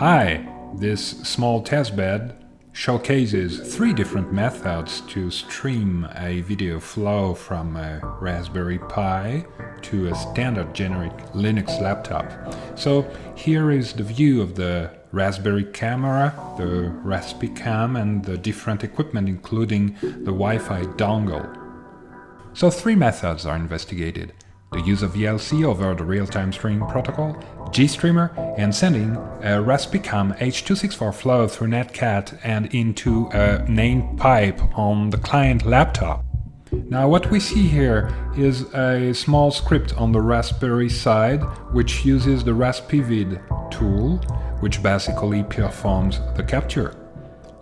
Hi, this small testbed showcases 3 different methods to stream a video flow from a Raspberry Pi to a standard generic Linux laptop. So here is the view of the Raspberry camera, the Raspicam, and the different equipment including the Wi-Fi dongle. So 3 methods are investigated: the use of VLC over the real-time streaming protocol, GStreamer, and sending a Raspicam H.264 flow through Netcat and into a named pipe on the client laptop. Now what we see here is a small script on the Raspberry side which uses the Raspivid tool, which basically performs the capture.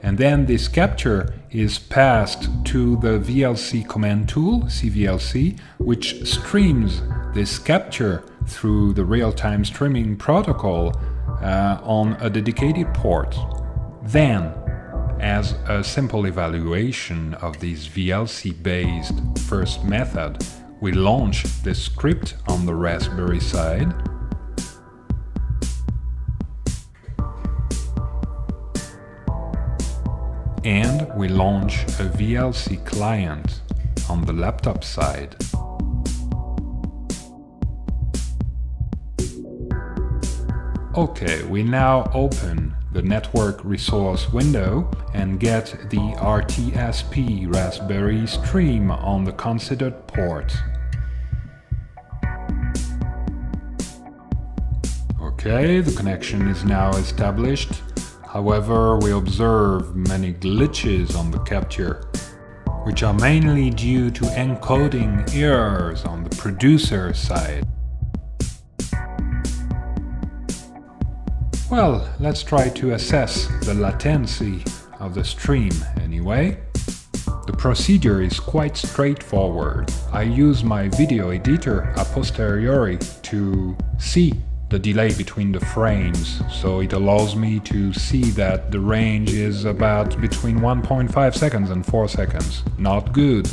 And then this capture is passed to the VLC command tool, cVLC, which streams this capture through the real-time streaming protocol on a dedicated port. Then, as a simple evaluation of this VLC-based first method, we launch the script on the Raspberry side. And we launch a VLC client on the laptop side. Okay, we now open the network resource window and get the RTSP Raspberry stream on the considered port. Okay, the connection is now established. However, we observe many glitches on the capture, which are mainly due to encoding errors on the producer side. Well, let's try to assess the latency of the stream anyway. The procedure is quite straightforward. I use my video editor a posteriori to see the delay between the frames, so it allows me to see that the range is about between 1.5 seconds and 4 seconds. Not good.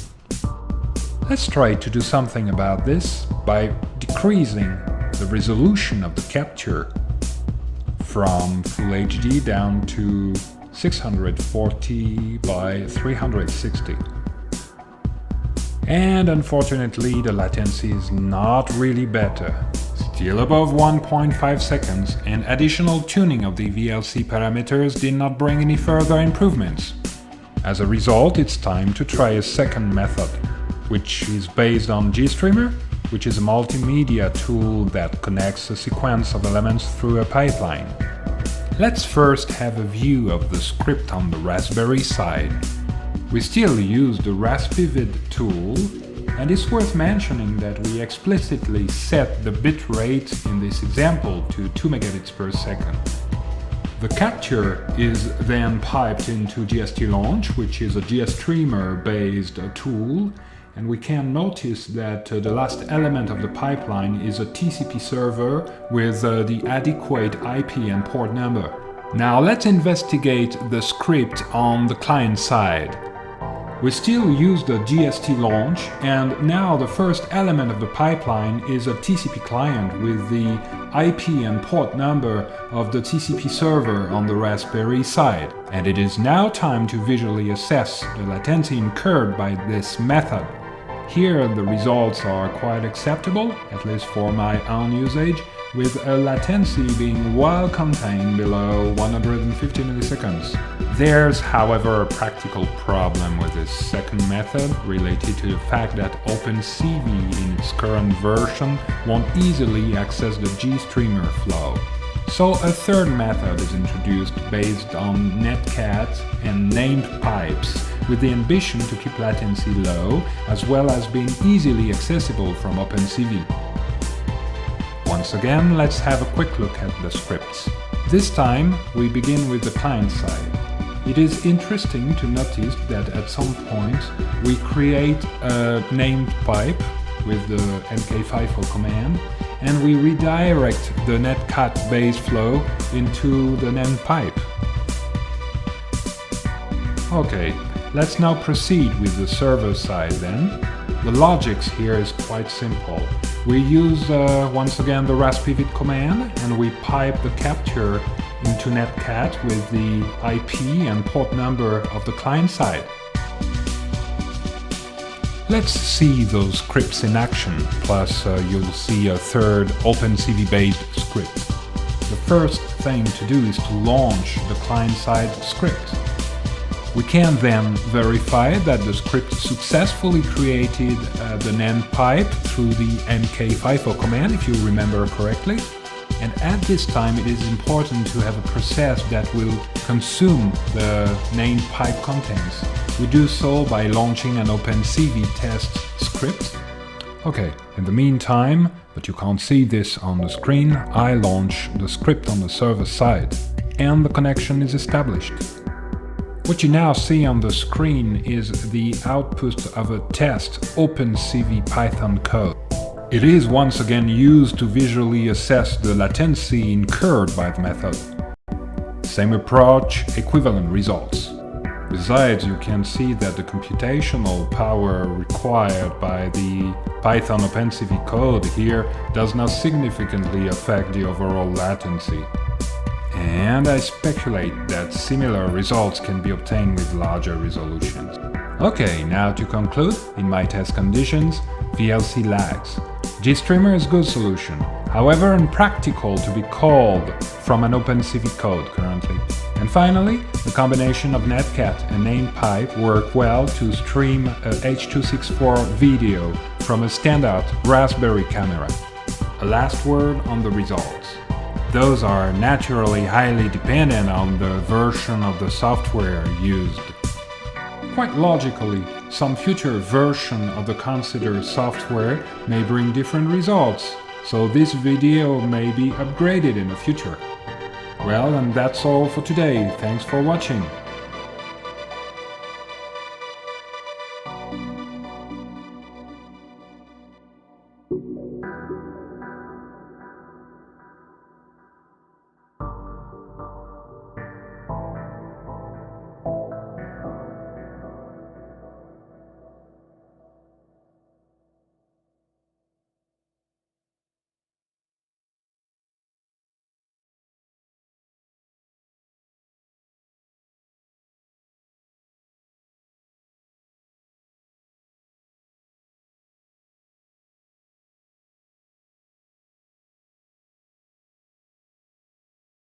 Let's try to do something about this by decreasing the resolution of the capture from Full HD down to 640 by 360. And unfortunately the latency is not really better. Still above 1.5 seconds, and additional tuning of the VLC parameters did not bring any further improvements. As a result, it's time to try a second method, which is based on GStreamer, which is a multimedia tool that connects a sequence of elements through a pipeline. Let's first have a view of the script on the Raspberry side. We still use the Raspivid tool, and it's worth mentioning that we explicitly set the bit rate in this example to 2 megabits per second. The capture is then piped into GStLaunch, which is a GStreamer based tool, and we can notice that the last element of the pipeline is a TCP server with the adequate IP and port number. Now let's investigate the script on the client side. We still use the GStLaunch, and now the first element of the pipeline is a TCP client with the IP and port number of the TCP server on the Raspberry side. And it is now time to visually assess the latency incurred by this method. Here the results are quite acceptable, at least for my own usage, with a latency being well contained below 150 milliseconds. There's, however, a practical problem with this second method related to the fact that OpenCV in its current version won't easily access the GStreamer flow. So a third method is introduced based on Netcat and named pipes, with the ambition to keep latency low, as well as being easily accessible from OpenCV. Once again, let's have a quick look at the scripts. This time, we begin with the client side. It is interesting to notice that at some point we create a named pipe with the mk5 command, and we redirect the netcat base flow into the named pipe. Okay, let's now proceed with the server side then. The logic here is quite simple. We use once again the Raspivid command, and we pipe the capture into netcat with the IP and port number of the client side. Let's see those scripts in action, plus you'll see a third OpenCV-based script. The first thing to do is to launch the client-side script. We can then verify that the script successfully created the NAND pipe through the mk-FIFO command, if you remember correctly. And at this time it is important to have a process that will consume the named pipe contents. We do so by launching an OpenCV test script. Okay, in the meantime, but you can't see this on the screen, I launch the script on the server side, and the connection is established. What you now see on the screen is the output of a test OpenCV Python code. It is once again used to visually assess the latency incurred by the method. Same approach, equivalent results. Besides, you can see that the computational power required by the Python OpenCV code here does not significantly affect the overall latency. And I speculate that similar results can be obtained with larger resolutions. Okay, now to conclude, in my test conditions, VLC lags. GStreamer is a good solution, however impractical to be called from an OpenCV code currently. And finally, the combination of netcat and named pipe work well to stream a H.264 video from a standard Raspberry camera. A last word on the results. Those are naturally highly dependent on the version of the software used. Quite logically, some future version of the considered software may bring different results, so this video may be upgraded in the future. Well, and that's all for today. Thanks for watching.